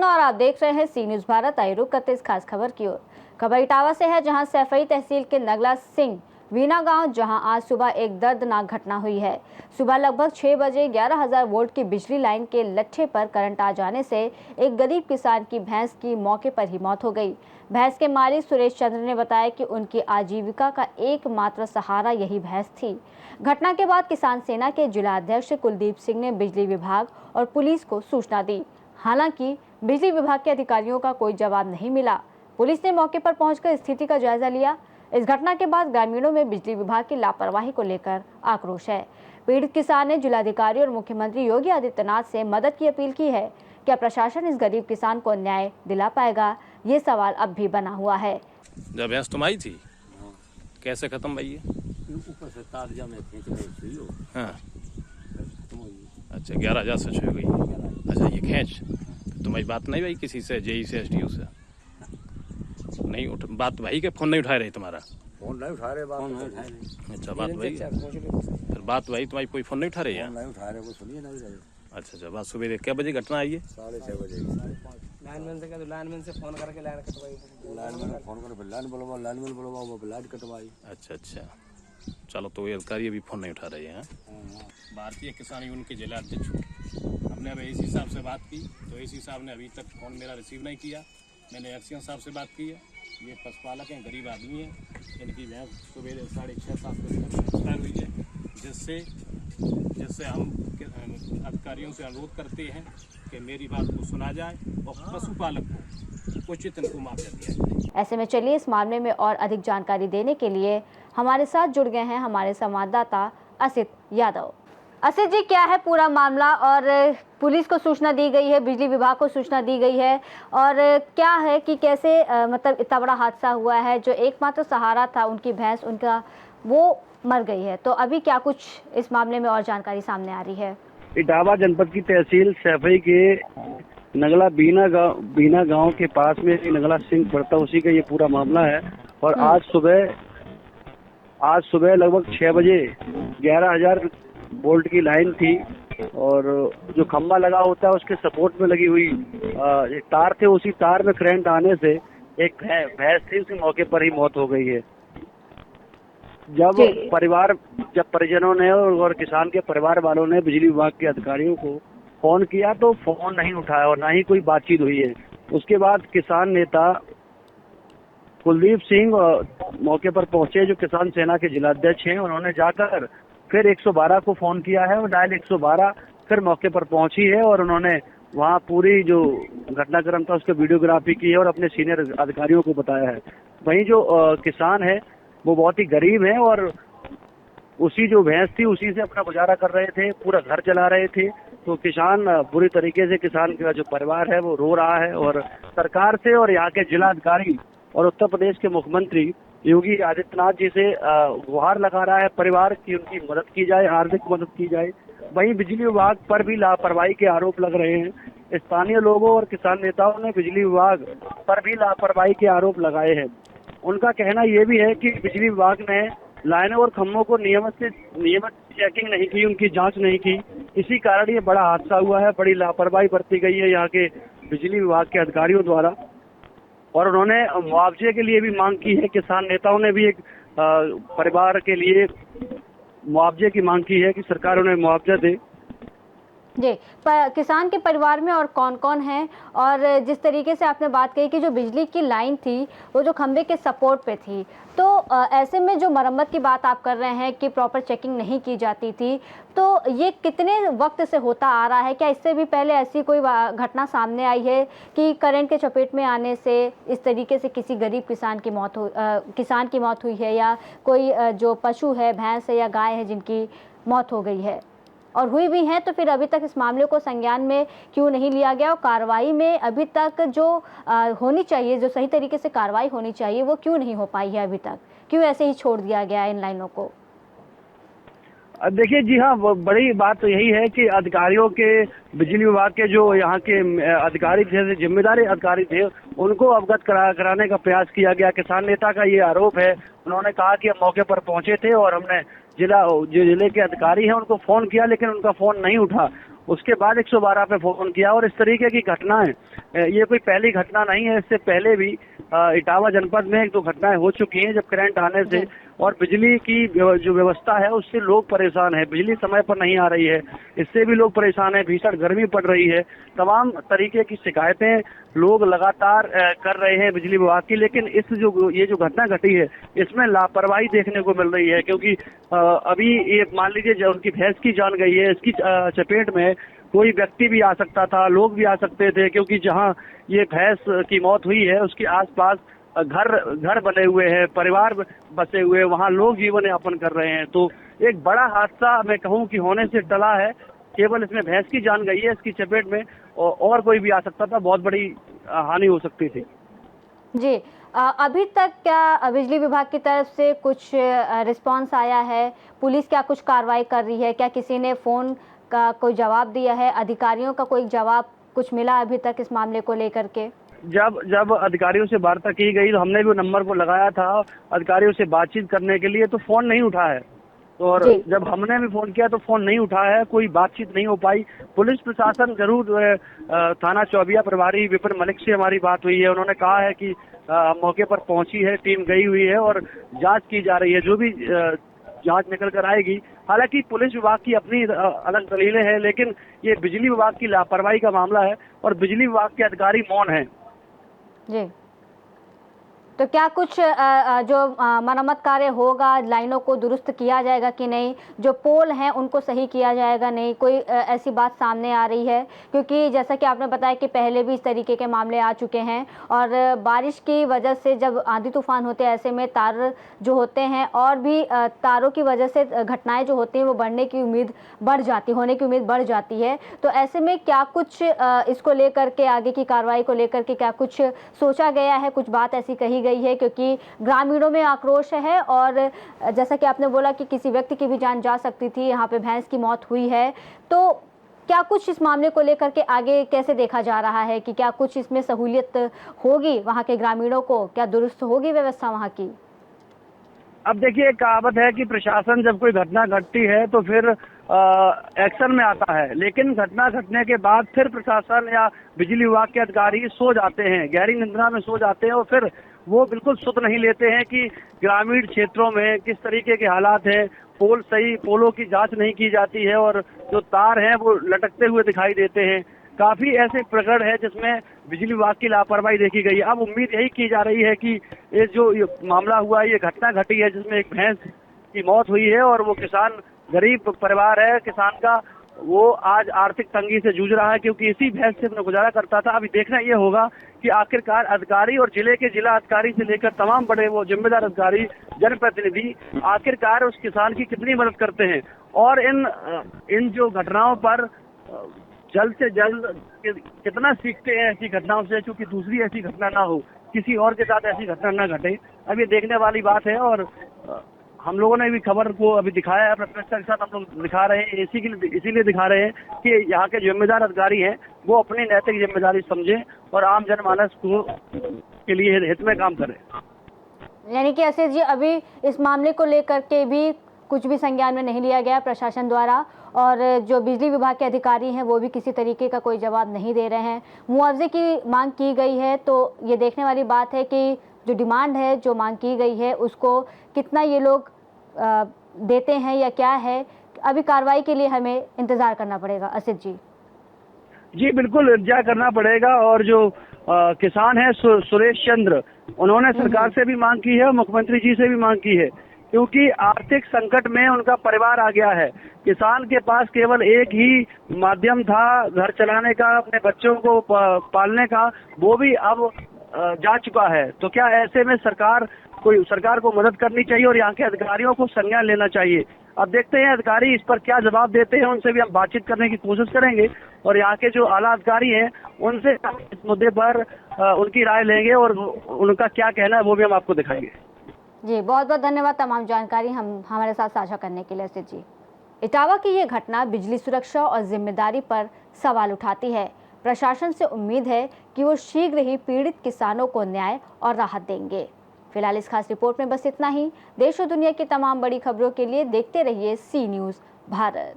सपना और आप देख रहे हैं सी न्यूज़ भारत। आई रुक करते इस खास खबर की ओर। खबर इटावा से है, जहां सैफई तहसील के नगला सिंह वीना गांव, जहां आज सुबह एक दर्दनाक घटना हुई है। सुबह लगभग 6 बजे 11,000 वोल्ट की बिजली लाइन के लट्ठे पर करंट आ जाने से एक गरीब किसान की भैंस की मौके पर ही मौत हो गई। भैंस के मालिक सुरेश चंद्र ने बताया कि उनकी आजीविका का एकमात्र सहारा यही भैंस थी। घटना के बाद किसान सेना के जिला अध्यक्ष कुलदीप सिंह ने बिजली विभाग और पुलिस को सूचना दी। हालांकि बिजली विभाग के अधिकारियों का कोई जवाब नहीं मिला। पुलिस ने मौके पर पहुंचकर स्थिति का जायजा लिया। इस घटना के बाद ग्रामीणों में बिजली विभाग की लापरवाही को लेकर आक्रोश है। पीड़ित किसान ने जिलाधिकारी और मुख्यमंत्री योगी आदित्यनाथ से मदद की अपील की है। क्या प्रशासन इस गरीब किसान को न्याय दिला पाएगा, ये सवाल अब भी बना हुआ है। जब भैंस तुम आई थी, कैसे खत्म भाई? ऊपर से तार जामे खींच गई। हाँ, अच्छा 11,000 से छू गई। अच्छा, ये खींच तुम्हारी बात नहीं भाई किसी से, जेई से, एसडीओ से नहीं बात भाई के फोन नहीं उठा रही तुम्हारा? फोन नहीं उठा रहे, बात नहीं उठा रहे। अच्छा, बात भाई फिर बात भाई तुम्हारी कोई फोन नहीं उठा रही है? नहीं उठा रहे, वो सुनिए ना। अच्छा, बात सुबह क्या बजे घटना आई है? 6:30 बजे। लाइनमैन से फोन करके लाइन कटवाई। लाइनमैन फोन कर, लाइनमैन बुलवाओ, वो लाइन कटवाई। अच्छा, चलो, तो ये अधिकारी अभी फोन नहीं उठा रहे हैं। भारतीय किसान यूनियन के जिला अध्यक्ष हमने अब एसी साहब से बात की, तो एसी साहब ने अभी तक फोन मेरा रिसीव नहीं किया। मैंने एक्सीएन साहब से बात की है। ये पशुपालक हैं, गरीब आदमी हैं, इनकी भैंस सुबह 6:30-7 बजे एक्सपायर हुई है, जिससे हम अधिकारियों से अनुरोध करते हैं कि मेरी बात को सुना जाए और पशुपालक को उचित इनको मुआवजा दिया जाए। ऐसे में चलिए इस मामले में और अधिक जानकारी देने के लिए हमारे साथ जुड़ गए हैं हमारे संवाददाता असित यादव। असित जी, क्या है पूरा मामला और पुलिस को सूचना दी गई है, बिजली विभाग को सूचना दी गई है, और क्या है कि कैसे मतलब इतना बड़ा हादसा हुआ है? जो एकमात्र सहारा था उनकी भैंस, उनका वो मर गई है, तो अभी क्या कुछ इस मामले में और जानकारी सामने आ रही है? इटावा जनपद की तहसील सैफई के नगला बीना गांव के पास में नगला सिंह पड़ता, उसी का ये पूरा मामला है। और आज सुबह लगभग 6 बजे 11,000 वोल्ट की लाइन थी, और जो खंभा लगा होता है उसके सपोर्ट में लगी हुई एक तार थे, उसी तार में करंट आने से एक भैंस थी, उसकी मौके पर ही मौत हो गई है। जब परिजनों ने और किसान के परिवार वालों ने बिजली विभाग के अधिकारियों को फोन किया तो फोन नहीं उठाया और ना ही कोई बातचीत हुई है। उसके बाद किसान नेता कुलदीप सिंह मौके पर पहुंचे, जो किसान सेना के जिलाध्यक्ष हैं। उन्होंने जाकर फिर 112 को फोन किया है और डायल 112 फिर मौके पर पहुंची है, और उन्होंने वहां पूरी जो घटनाक्रम था उसकी वीडियोग्राफी की है और अपने सीनियर अधिकारियों को बताया है। वहीं जो किसान है वो बहुत ही गरीब है और उसी जो भैंस थी उसी से अपना गुजारा कर रहे थे, पूरा घर चला रहे थे। तो किसान बुरी तरीके से, किसान का जो परिवार है वो रो रहा है और सरकार से और यहाँ के जिलाधिकारी और उत्तर प्रदेश के मुख्यमंत्री योगी आदित्यनाथ जी से गुहार लगा रहा है परिवार की, उनकी मदद की जाए, आर्थिक मदद की जाए। वहीं बिजली विभाग पर भी लापरवाही के आरोप लग रहे हैं। स्थानीय लोगों और किसान नेताओं ने बिजली विभाग पर भी लापरवाही के आरोप लगाए हैं। उनका कहना यह भी है कि बिजली विभाग ने लाइनों और खंभों को नियमित चेकिंग नहीं की, उनकी जांच नहीं की, इसी कारण ये बड़ा हादसा हुआ है। बड़ी लापरवाही बरती गई है यहाँ के बिजली विभाग के अधिकारियों द्वारा, और उन्होंने मुआवजे के लिए भी मांग की है। किसान नेताओं ने भी एक परिवार के लिए मुआवजे की मांग की है कि सरकार उन्हें मुआवजा दे। जी, किसान के परिवार में और कौन कौन है? और जिस तरीके से आपने बात कही कि जो बिजली की लाइन थी वो जो खंबे के सपोर्ट पे थी, तो ऐसे में जो मरम्मत की बात आप कर रहे हैं कि प्रॉपर चेकिंग नहीं की जाती थी, तो ये कितने वक्त से होता आ रहा है? क्या इससे भी पहले ऐसी कोई घटना सामने आई है कि करंट के चपेट में आने से इस तरीके से किसी गरीब किसान की मौत हुई है, या कोई जो पशु है, भैंस है या गाय है, जिनकी मौत हो गई है? और हुई भी है तो फिर अभी तक इस मामले को संज्ञान में क्यों नहीं लिया गया, और कार्रवाई में अभी तक जो होनी चाहिए, जो सही तरीके से कार्रवाई होनी चाहिए, वो क्यों नहीं हो पाई है अभी तक? क्यों ऐसे ही छोड़ दिया गया इन लाइनों को? देखिए, जी हाँ, बड़ी बात तो यही है कि अधिकारियों के, बिजली विभाग के जो यहाँ के अधिकारी थे, जिम्मेदारी अधिकारी थे, उनको अवगत कराने का प्रयास किया गया। किसान नेता का ये आरोप है। उन्होंने कहा कि हम मौके पर पहुंचे थे और हमने जिले के अधिकारी हैं उनको फोन किया, लेकिन उनका फोन नहीं उठा। उसके बाद 112 पे फोन किया। और इस तरीके की घटनाएं, ये कोई पहली घटना नहीं है, इससे पहले भी इटावा जनपद में 1-2 घटनाएं हो चुकी हैं जब करंट आने से और बिजली की जो व्यवस्था है उससे लोग परेशान हैं। बिजली समय पर नहीं आ रही है, इससे भी लोग परेशान हैं। भीषण गर्मी पड़ रही है, तमाम तरीके की शिकायतें लोग लगातार कर रहे हैं बिजली विभाग की। लेकिन ये जो घटना घटी है इसमें लापरवाही देखने को मिल रही है, क्योंकि अभी ये मान लीजिए जब उनकी भैंस की जान गई है, इसकी चपेट में कोई व्यक्ति भी आ सकता था, लोग भी आ सकते थे, क्योंकि जहां ये भैंस की मौत हुई है उसके आसपास घर बने हुए हैं, परिवार बसे हुए हैं, वहां लोग जीवन यापन कर रहे हैं। तो एक बड़ा हादसा मैं कहूं कि होने से टला है। केवल इसमें भैंस की जान गई है इसकी चपेट में, और कोई भी आ सकता था, बहुत बड़ी हानि हो सकती थी। जी, अभी तक क्या बिजली विभाग की तरफ से कुछ रिस्पांस आया है? पुलिस क्या कुछ कार्रवाई कर रही है? क्या किसी ने फोन का कोई जवाब दिया है? अधिकारियों का कोई जवाब कुछ मिला अभी तक इस मामले को लेकर के? जब अधिकारियों से वार्ता की गई तो हमने भी नंबर को लगाया था अधिकारियों से बातचीत करने के लिए, तो फोन नहीं उठा है। और जब हमने भी फोन किया तो फोन नहीं उठाया है, कोई बातचीत नहीं हो पाई। पुलिस प्रशासन जरूर, थाना चौबिया प्रभारी विपिन मलिक से हमारी बात हुई है, उन्होंने कहा है कि मौके पर पहुंची है, टीम गई हुई है और जांच की जा रही है, जो भी जांच निकल कर आएगी। हालांकि पुलिस विभाग की अपनी अलग दलीलें हैं, लेकिन ये बिजली विभाग की लापरवाही का मामला है और बिजली विभाग के अधिकारी मौन हैं। जी, तो क्या कुछ जो मरम्मत कार्य होगा, लाइनों को दुरुस्त किया जाएगा कि नहीं? जो पोल हैं उनको सही किया जाएगा नहीं? कोई ऐसी बात सामने आ रही है? क्योंकि जैसा कि आपने बताया कि पहले भी इस तरीके के मामले आ चुके हैं और बारिश की वजह से जब आंधी तूफान होते हैं ऐसे में तार जो होते हैं और भी तारों की वजह से घटनाएं जो होती हैं वो होने की उम्मीद बढ़ जाती है। तो ऐसे में क्या कुछ इसको लेकर के आगे की कार्रवाई को लेकर के क्या कुछ सोचा गया है? कुछ बात ऐसी कही गई है? क्योंकि ग्रामीणों में आक्रोश है और जैसा कि आपने बोला कि किसी व्यक्ति की भी जान जा सकती थी, यहाँ पे भैंस की मौत हुई है, तो क्या कुछ इस मामले को लेकर के आगे कैसे देखा जा रहा है कि क्या कुछ इसमें सहूलियत होगी वहाँ के ग्रामीणों को? क्या दुरुस्त होगी व्यवस्था वहाँ की? अब देखिए, कहावत है कि प्रशासन जब कोई घटना घटती है तो फिर एक्शन में आता है, लेकिन घटना घटने के बाद फिर प्रशासन या बिजली विभाग के अधिकारी सो जाते हैं, गहरी निद्रा में सो जाते हैं और फिर वो बिल्कुल सुध नहीं लेते हैं कि ग्रामीण क्षेत्रों में किस तरीके के हालात हैं। पोलों की जांच नहीं की जाती है और जो तार हैं वो लटकते हुए दिखाई देते हैं। काफी ऐसे प्रकरण है जिसमें बिजली विभाग की लापरवाही देखी गई है। अब उम्मीद यही की जा रही है कि ये जो मामला हुआ, ये घटना घटी है जिसमें एक भैंस की मौत हुई है और वो किसान, गरीब परिवार है किसान का, वो आज आर्थिक तंगी से जूझ रहा है क्योंकि इसी भैंस से अपना गुजारा करता था। अभी देखना ये होगा कि आखिरकार अधिकारी और जिला अधिकारी से लेकर तमाम बड़े वो जिम्मेदार अधिकारी, जनप्रतिनिधि आखिरकार उस किसान की कितनी मदद करते हैं और इन जो घटनाओं पर जल्द से जल्द कितना सीखते हैं ऐसी घटनाओं से, क्योंकि दूसरी ऐसी घटना ना हो, किसी और के साथ ऐसी घटना ना घटे। अब ये देखने वाली बात है और हम लोगों ने भी खबर को अभी दिखाया है, प्रतिनिधियों के साथ हम लोग दिखा रहे हैं, इसीलिए दिखा रहे हैं कि यहाँ के जिम्मेदार अधिकारी हैं वो अपनी नैतिक जिम्मेदारी समझें और आम जनमानस को के लिए हित में काम करें। यानी कि असीस जी, अभी इस मामले को लेकर के भी कुछ भी संज्ञान में नहीं लिया गया प्रशासन द्वारा और जो बिजली विभाग के अधिकारी हैं वो भी किसी तरीके का कोई जवाब नहीं दे रहे हैं। मुआवजे की मांग की गई है, तो ये देखने वाली बात है कि जो डिमांड है, जो मांग की गई है, उसको कितना ये लोग देते हैं या क्या है। अभी कार्रवाई के लिए हमें इंतजार करना पड़ेगा। असित जी बिल्कुल इंतजार करना पड़ेगा। और जो किसान है सुरेश चंद्र, उन्होंने सरकार से भी मांग की है, मुख्यमंत्री जी से भी मांग की है, क्योंकि आर्थिक संकट में उनका परिवार आ गया है। किसान के पास केवल एक ही माध्यम था घर चलाने का, अपने बच्चों को पालने का, वो भी अब जा चुका है। तो क्या ऐसे में सरकार को मदद करनी चाहिए और यहाँ के अधिकारियों को संज्ञान लेना चाहिए। अब देखते हैं अधिकारी इस पर क्या जवाब देते हैं, उनसे भी हम बातचीत करने की कोशिश करेंगे और यहाँ के जो आला अधिकारी हैं उनसे इस मुद्दे पर उनकी राय लेंगे और उनका क्या कहना है वो भी हम आपको दिखाएंगे। जी, बहुत बहुत धन्यवाद तमाम जानकारी हमारे साथ साझा करने के लिए असित जी। इटावा की ये घटना बिजली सुरक्षा और जिम्मेदारी पर सवाल उठाती है। प्रशासन से उम्मीद है कि वो शीघ्र ही पीड़ित किसानों को न्याय और राहत देंगे। फिलहाल इस खास रिपोर्ट में बस इतना ही। देश और दुनिया की तमाम बड़ी खबरों के लिए देखते रहिए सी न्यूज़ भारत।